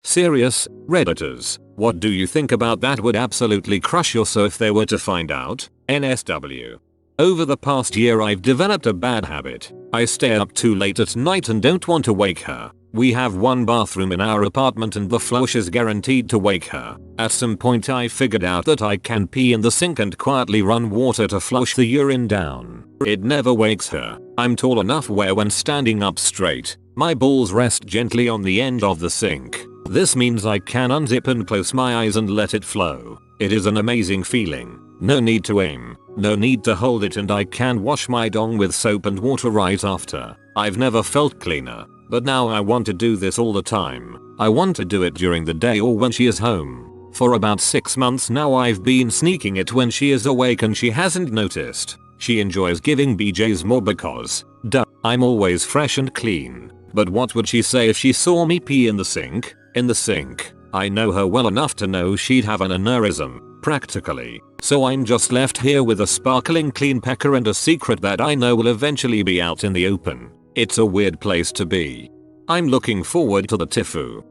Serious, Redditors, what do you think about that? Would absolutely crush your soul if they were to find out. NSW. Over the past year I've developed a bad habit. I stay up too late at night and don't want to wake her. We have one bathroom in our apartment and the flush is guaranteed to wake her. At some point I figured out that I can pee in the sink and quietly run water to flush the urine down. It never wakes her. I'm tall enough where when standing up straight, my balls rest gently on the end of the sink. This means I can unzip and close my eyes and let it flow. It is an amazing feeling. No need to aim, no need to hold it, and I can wash my dong with soap and water right after. I've never felt cleaner, but now I want to do this all the time. I want to do it during the day or when she is home. For about 6 months now I've been sneaking it when she is awake and she hasn't noticed. She enjoys giving BJs more because, duh, I'm always fresh and clean. But what would she say if she saw me pee in the sink? In the sink. I know her well enough to know she'd have an aneurysm, practically. So I'm just left here with a sparkling clean pecker and a secret that I know will eventually be out in the open. It's a weird place to be. I'm looking forward to the tifu.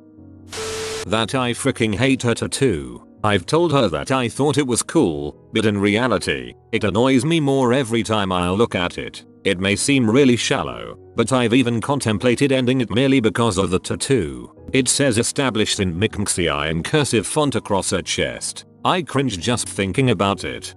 That I freaking hate her tattoo. I've told her that I thought it was cool, but in reality, it annoys me more every time I look at it. It may seem really shallow, but I've even contemplated ending it merely because of the tattoo. It says established in Micmxi in cursive font across her chest. I cringe just thinking about it.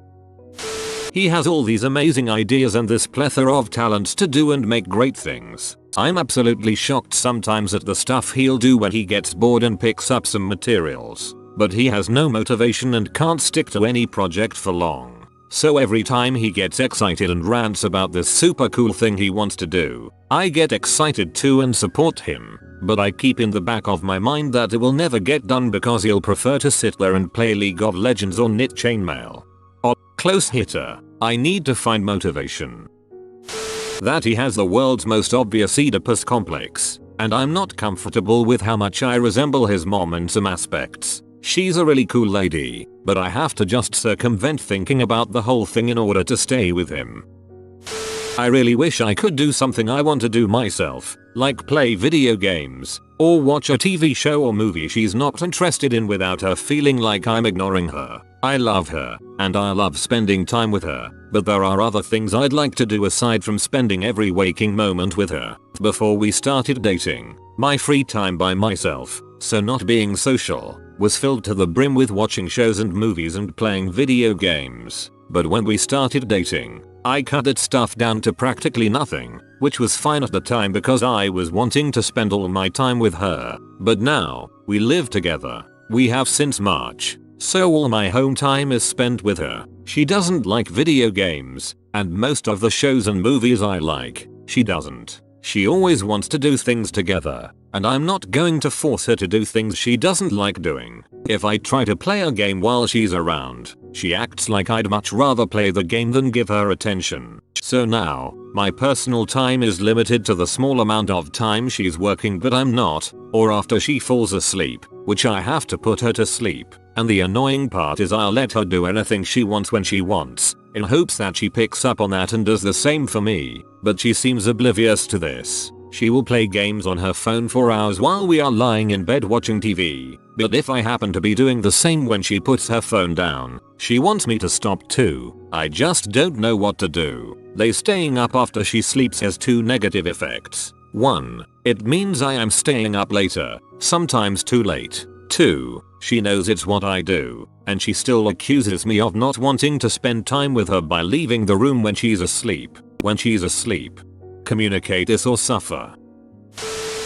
He has all these amazing ideas and this plethora of talents to do and make great things. I'm absolutely shocked sometimes at the stuff he'll do when he gets bored and picks up some materials. But he has no motivation and can't stick to any project for long. So every time he gets excited and rants about this super cool thing he wants to do, I get excited too and support him. But I keep in the back of my mind that it will never get done because he'll prefer to sit there and play League of Legends or knit chainmail. Or close hitter. I need to find motivation. That he has the world's most obvious Oedipus complex, and I'm not comfortable with how much I resemble his mom in some aspects. She's a really cool lady, but I have to just circumvent thinking about the whole thing in order to stay with him. I really wish I could do something I want to do myself, like play video games, or watch a TV show or movie she's not interested in without her feeling like I'm ignoring her. I love her, and I love spending time with her, but there are other things I'd like to do aside from spending every waking moment with her. Before we started dating, my free time by myself, so not being social, was filled to the brim with watching shows and movies and playing video games. But when we started dating, I cut that stuff down to practically nothing, which was fine at the time because I was wanting to spend all my time with her. But now, we live together. We have since March. So all my home time is spent with her. She doesn't like video games, and most of the shows and movies I like, she doesn't. She always wants to do things together, and I'm not going to force her to do things she doesn't like doing. If I try to play a game while she's around, she acts like I'd much rather play the game than give her attention. So now, my personal time is limited to the small amount of time she's working but I'm not, or after she falls asleep, which I have to put her to sleep. And the annoying part is I'll let her do anything she wants when she wants, in hopes that she picks up on that and does the same for me, but she seems oblivious to this. She will play games on her phone for hours while we are lying in bed watching TV, but if I happen to be doing the same when she puts her phone down, she wants me to stop too. I just don't know what to do. Staying up after she sleeps has two negative effects. 1. It means I am staying up later, sometimes too late. 2. She knows it's what I do, and she still accuses me of not wanting to spend time with her by leaving the room when she's asleep. Communicate this or suffer.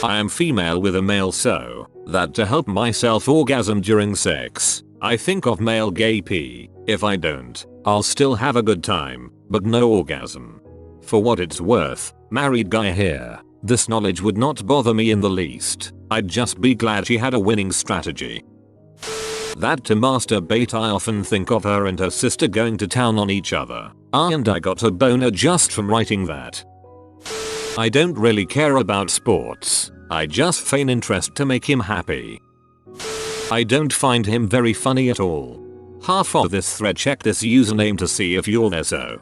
I am female with a male, so that to help myself orgasm during sex, I think of male gay pee. If I don't, I'll still have a good time, but no orgasm. For what it's worth, married guy here, this knowledge would not bother me in the least. I'd just be glad she had a winning strategy. That to masturbate, I often think of her and her sister going to town on each other. And I got a boner just from writing that. I don't really care about sports. I just feign interest to make him happy. I don't find him very funny at all. Half of this thread, check this username to see if you're there. So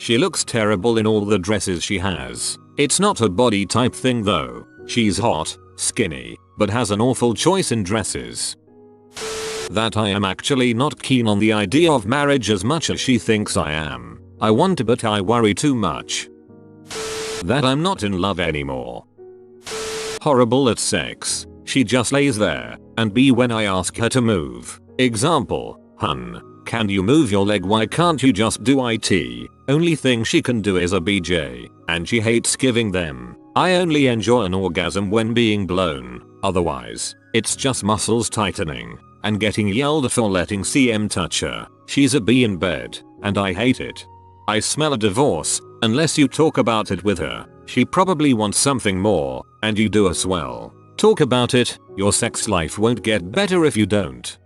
she looks terrible in all the dresses she has. It's not a body type thing though. She's hot, skinny, but has an awful choice in dresses. That I am actually not keen on the idea of marriage as much as she thinks I am. I want to, but I worry too much. That I'm not in love anymore. Horrible at sex. She just lays there, and B when I ask her to move. Example, hun, can you move your leg? Why can't you just do it? Only thing she can do is a BJ, and she hates giving them. I only enjoy an orgasm when being blown, otherwise, it's just muscles tightening, and getting yelled for letting CM touch her. She's a B in bed, and I hate it. I smell a divorce, unless you talk about it with her. She probably wants something more, and you do as well. Talk about it, your sex life won't get better if you don't.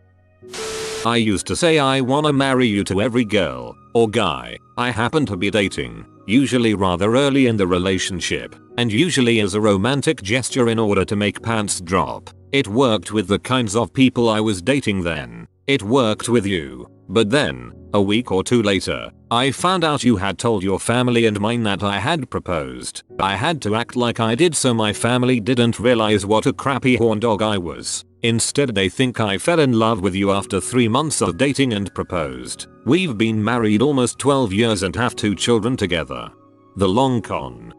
I used to say I wanna marry you to every girl, or guy, I happen to be dating, usually rather early in the relationship, and usually as a romantic gesture in order to make pants drop. It worked with the kinds of people I was dating then. It worked with you. But then, a week or two later, I found out you had told your family and mine that I had proposed. I had to act like I did so my family didn't realize what a crappy horn dog I was. Instead they think I fell in love with you after 3 months of dating and proposed. We've been married almost 12 years and have 2 children together. The long con.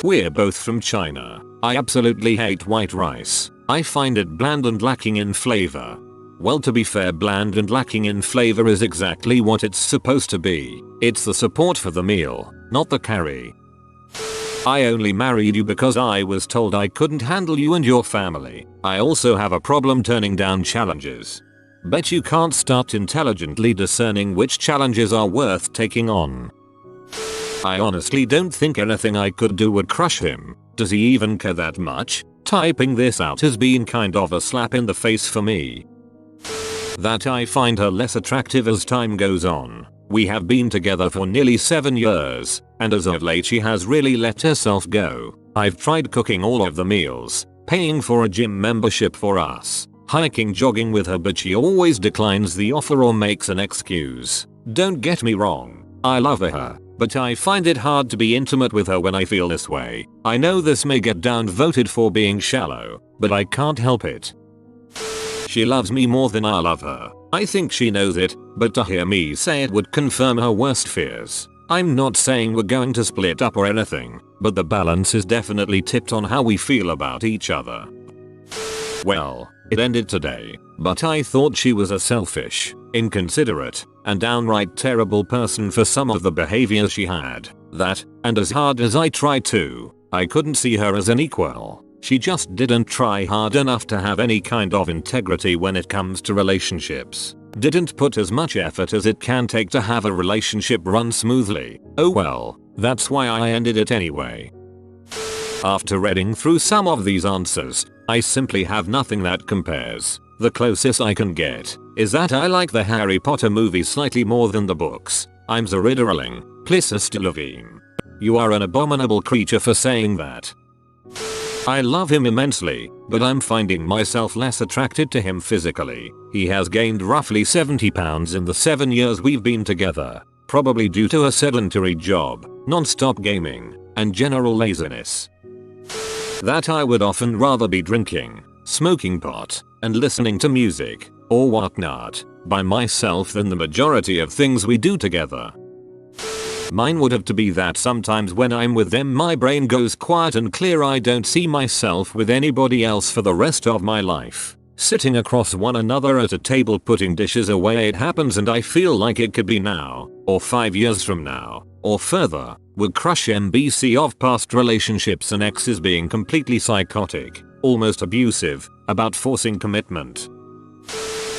We're both from China. I absolutely hate white rice. I find it bland and lacking in flavor. Well, to be fair, bland and lacking in flavor is exactly what it's supposed to be. It's the support for the meal, not the carry. I only married you because I was told I couldn't handle you and your family. I also have a problem turning down challenges. Bet you can't start intelligently discerning which challenges are worth taking on. I honestly don't think anything I could do would crush him. Does he even care that much? Typing this out has been kind of a slap in the face for me. That I find her less attractive as time goes on. We have been together for nearly 7 years, and as of late she has really let herself go. I've tried cooking all of the meals, paying for a gym membership for us, hiking, jogging with her, but she always declines the offer or makes an excuse. Don't get me wrong, I love her, but I find it hard to be intimate with her when I feel this way. I know this may get downvoted for being shallow, but I can't help it. She loves me more than I love her. I think she knows it, but to hear me say it would confirm her worst fears. I'm not saying we're going to split up or anything, but the balance is definitely tipped on how we feel about each other. Well, it ended today, but I thought she was a selfish, inconsiderate, and downright terrible person for some of the behaviors she had. That, and as hard as I tried to, I couldn't see her as an equal. She just didn't try hard enough to have any kind of integrity when it comes to relationships. Didn't put as much effort as it can take to have a relationship run smoothly. Oh well, that's why I ended it anyway. After reading through some of these answers, I simply have nothing that compares. The closest I can get is that I like the Harry Potter movies slightly more than the books. I'm Zaridaling, Plissastilovim. You are an abominable creature for saying that. I love him immensely, but I'm finding myself less attracted to him physically. He has gained roughly 70 pounds in the 7 years we've been together, probably due to a sedentary job, non-stop gaming, and general laziness. That I would often rather be drinking, smoking pot, and listening to music, or whatnot, by myself than the majority of things we do together. Mine would have to be that sometimes when I'm with them my brain goes quiet and clear. I don't see myself with anybody else for the rest of my life. Sitting across one another at a table putting dishes away, it happens and I feel like it could be now, or 5 years from now, or further, would crush MBC of past relationships and exes being completely psychotic, almost abusive, about forcing commitment.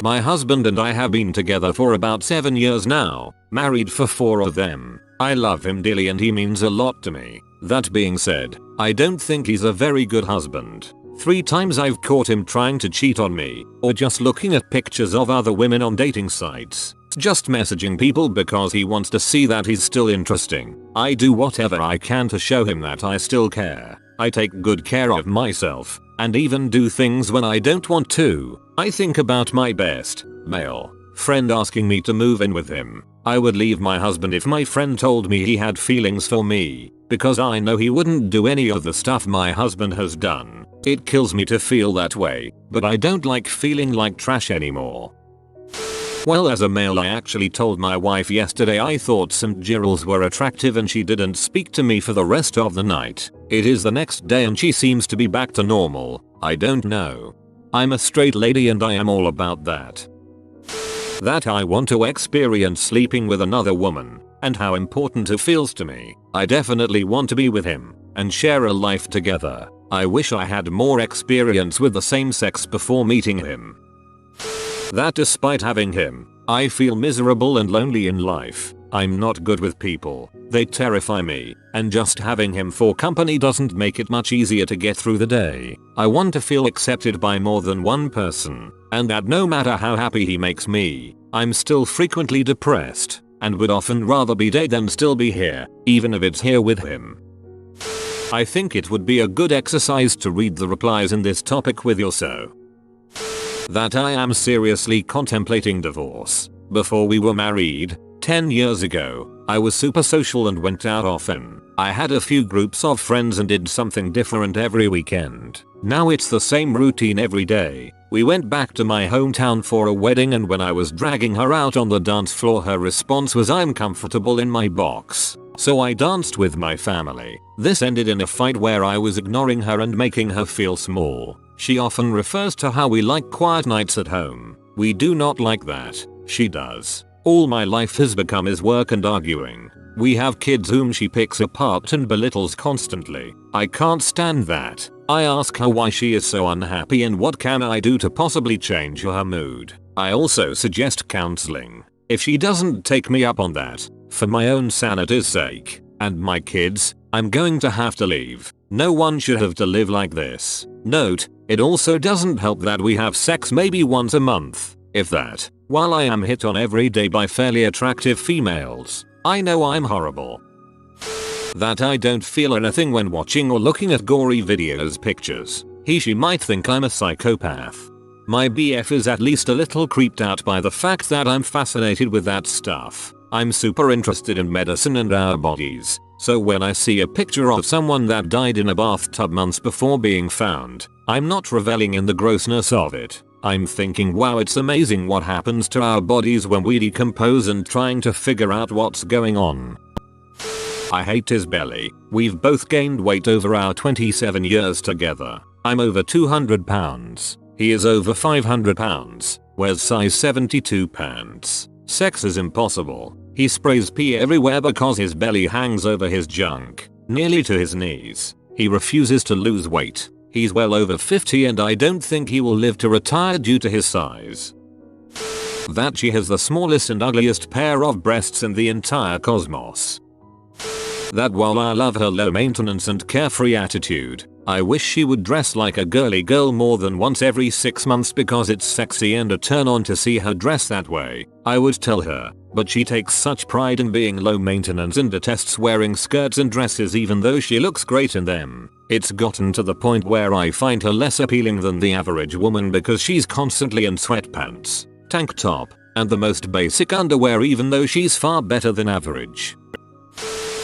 My husband and I have been together for about 7 years now, married for 4 of them. I love him dearly and he means a lot to me. That being said, I don't think he's a very good husband. 3 times I've caught him trying to cheat on me, or just looking at pictures of other women on dating sites. Just messaging people because he wants to see that he's still interesting. I do whatever I can to show him that I still care. I take good care of myself, and even do things when I don't want to. I think about my best male friend asking me to move in with him. I would leave my husband if my friend told me he had feelings for me. because I know he wouldn't do any of the stuff my husband has done. It kills me to feel that way, but I don't like feeling like trash anymore. Well, as a male, I actually told my wife yesterday I thought some girls were attractive and she didn't speak to me for the rest of the night. It is the next day and she seems to be back to normal. I don't know. I'm a straight lady and I am all about that. That I want to experience sleeping with another woman and how important it feels to me. I definitely want to be with him and share a life together. I wish I had more experience with the same sex before meeting him. That despite having him, I feel miserable and lonely in life. I'm not good with people. They terrify me, and just having him for company doesn't make it much easier to get through the day. I want to feel accepted by more than one person, and that no matter how happy he makes me, I'm still frequently depressed, and would often rather be dead than still be here, even if it's here with him. I think it would be a good exercise to read the replies in this topic with yourself. That I am seriously contemplating divorce. Before we were married, 10 years ago, I was super social and went out often. I had a few groups of friends and did something different every weekend. Now it's the same routine every day. We went back to my hometown for a wedding, and when I was dragging her out on the dance floor, her response was, "I'm comfortable in my box." So I danced with my family. This ended in a fight where I was ignoring her and making her feel small. She often refers to how we like quiet nights at home. We do not like that. She does. All my life has become is work and arguing. We have kids whom she picks apart and belittles constantly. I can't stand that. I ask her why she is so unhappy and what can I do to possibly change her mood. I also suggest counseling. If she doesn't take me up on that, for my own sanity's sake, and my kids, I'm going to have to leave. No one should have to live like this. Note, it also doesn't help that we have sex maybe once a month, if that. While I am hit on every day by fairly attractive females, I know I'm horrible. That I don't feel anything when watching or looking at gory videos, pictures. She might think I'm a psychopath. My BF is at least a little creeped out by the fact that I'm fascinated with that stuff. I'm super interested in medicine and our bodies, so when I see a picture of someone that died in a bathtub months before being found, I'm not reveling in the grossness of it. I'm thinking, wow, it's amazing what happens to our bodies when we decompose, and trying to figure out what's going on. I hate his belly. We've both gained weight over our 27 years together. I'm over 200 pounds. He is over 500 pounds, wears size 72 pants. Sex is impossible. He sprays pee everywhere because his belly hangs over his junk, nearly to his knees. He refuses to lose weight. He's well over 50 and I don't think he will live to retire due to his size. That she has the smallest and ugliest pair of breasts in the entire cosmos. That while I love her low maintenance and carefree attitude, I wish she would dress like a girly girl more than once every 6 months because it's sexy and a turn on to see her dress that way. I would tell her, but she takes such pride in being low maintenance and detests wearing skirts and dresses even though she looks great in them. It's gotten to the point where I find her less appealing than the average woman because she's constantly in sweatpants, tank top, and the most basic underwear even though she's far better than average.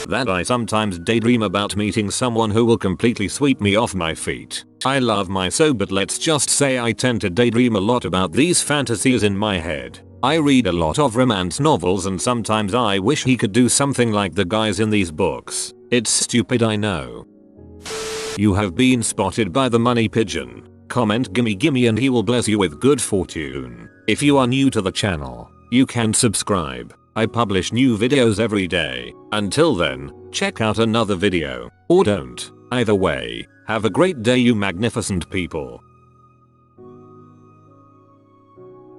That I sometimes daydream about meeting someone who will completely sweep me off my feet. I love my so, but let's just say I tend to daydream a lot about these fantasies in my head. I read a lot of romance novels and sometimes I wish he could do something like the guys in these books. It's stupid, I know. You have been spotted by the money pigeon. Comment gimme gimme and he will bless you with good fortune. If you are new to the channel, you can subscribe. I publish new videos every day. Until then, check out another video, or don't. Either way, have a great day you magnificent people.